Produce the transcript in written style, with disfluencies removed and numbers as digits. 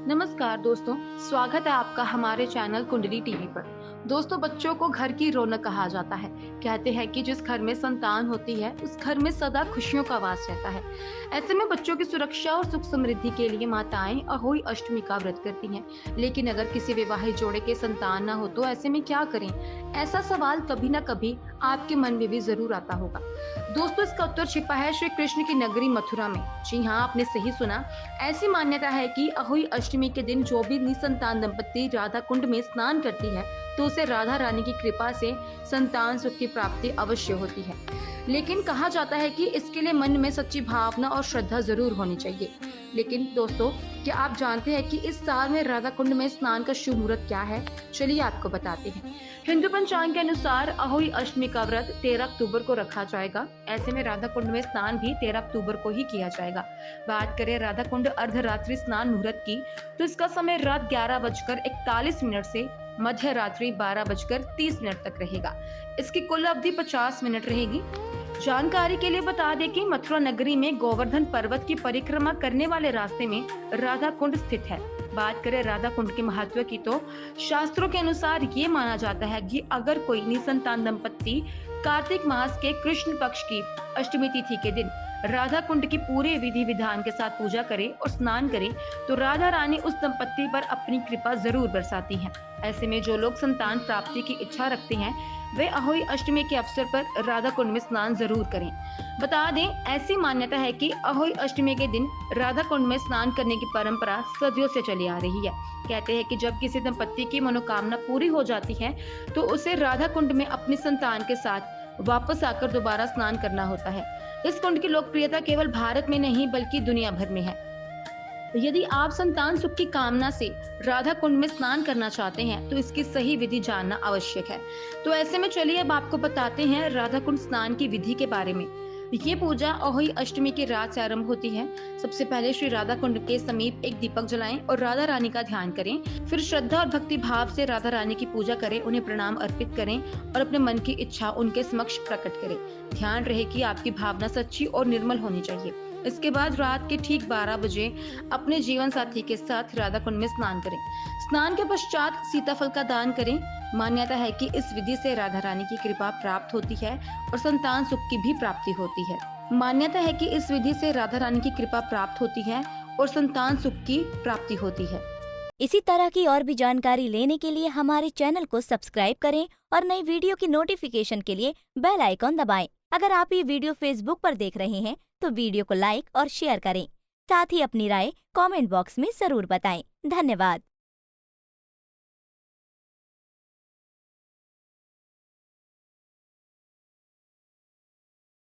नमस्कार दोस्तों, स्वागत है आपका हमारे चैनल कुंडली टीवी पर। दोस्तों, बच्चों को घर की रौनक कहा जाता है। कहते हैं कि जिस घर में संतान होती है उस घर में सदा खुशियों का वास रहता है। ऐसे में बच्चों की सुरक्षा और सुख समृद्धि के लिए माताएं अहोई अष्टमी का व्रत करती हैं। लेकिन अगर किसी विवाहित जोड़े के संतान ना हो तो ऐसे में क्या करें? ऐसा सवाल कभी ना कभी आपके मन में भी जरूर आता होगा। दोस्तों, इसका उत्तर छिपा है श्री कृष्ण की नगरी मथुरा में। जी हाँ, आपने सही सुना। ऐसी मान्यता है कि अहोई अष्टमी के दिन जो भी निसंतान दंपत्ति राधा कुंड में स्नान करती है तो उसे राधा रानी की कृपा से संतान सुख की प्राप्ति अवश्य होती है। लेकिन कहा जाता है कि इसके लिए मन में सच्ची भावना और श्रद्धा जरूर होनी चाहिए। लेकिन दोस्तों, क्या आप जानते हैं कि इस साल में राधा कुंड में स्नान का शुभ मुहूर्त क्या है? चलिए आपको बताते हैं। हिंदू पंचांग के अनुसार अहोई अष्टमी का व्रत 13 अक्टूबर को रखा जाएगा। ऐसे में राधा कुंड में स्नान भी 13 अक्टूबर को ही किया जाएगा। बात करें राधा कुंड अर्धरात्रि स्नान मुहूर्त की, तो इसका समय रात 11:41 से मध्य रात्रि 12:30 तक रहेगा। इसकी कुल अवधि 50 मिनट रहेगी। जानकारी के लिए बता दें कि मथुरा नगरी में गोवर्धन पर्वत की परिक्रमा करने वाले रास्ते में राधा कुंड स्थित है। बात करें राधा कुंड के महत्व की, तो शास्त्रों के अनुसार ये माना जाता है कि अगर कोई निसंतान दंपत्ति कार्तिक मास के कृष्ण पक्ष की अष्टमी तिथि के दिन राधा कुंड की पूरे विधि विधान के साथ पूजा करे और स्नान करे तो राधा रानी उस दंपत्ति पर अपनी कृपा जरूर बरसाती हैं। ऐसे में जो लोग संतान प्राप्ति की इच्छा रखते हैं वे अहोई अष्टमी के अवसर पर राधा कुंड में स्नान जरूर करें। बता दें, ऐसी मान्यता है कि अहोई अष्टमी के दिन राधा कुंड में स्नान करने की परंपरा सदियों से चली आ रही है। कहते हैं कि जब किसी दंपत्ति की मनोकामना पूरी हो जाती है तो उसे राधा कुंड में अपनी संतान के साथ वापस आकर दोबारा स्नान करना होता है। इस कुंड की लोकप्रियता केवल भारत में नहीं बल्कि दुनिया भर में है। यदि आप संतान सुख की कामना से राधा कुंड में स्नान करना चाहते हैं तो इसकी सही विधि जानना आवश्यक है। तो ऐसे में चलिए अब आपको बताते हैं राधा कुंड स्नान की विधि के बारे में। ये पूजा अहोई अष्टमी की रात से आरंभ होती है। सबसे पहले श्री राधा कुंड के समीप एक दीपक जलाएं और राधा रानी का ध्यान करें। फिर श्रद्धा और भक्ति भाव से राधा रानी की पूजा करें, उन्हें प्रणाम अर्पित करें और अपने मन की इच्छा उनके समक्ष प्रकट करें। ध्यान रहे कि आपकी भावना सच्ची और निर्मल होनी चाहिए। इसके बाद रात के ठीक 12 बजे अपने जीवन साथी के साथ राधा कुंड में स्नान करें। स्नान के पश्चात सीताफल का दान करें। मान्यता है कि इस विधि से राधा रानी की कृपा प्राप्त होती है और संतान सुख की भी प्राप्ति होती है। मान्यता है कि इस विधि से राधा रानी की कृपा प्राप्त होती है और संतान सुख की प्राप्ति होती है। इसी तरह की और भी जानकारी लेने के लिए हमारे चैनल को सब्सक्राइब करें और नई वीडियो की नोटिफिकेशन के लिए बेल आइकॉन दबाएं। अगर आप ये वीडियो फेसबुक पर देख रहे हैं तो वीडियो को लाइक और शेयर करें। साथ ही अपनी राय कमेंट बॉक्स में जरूर बताएं। धन्यवाद।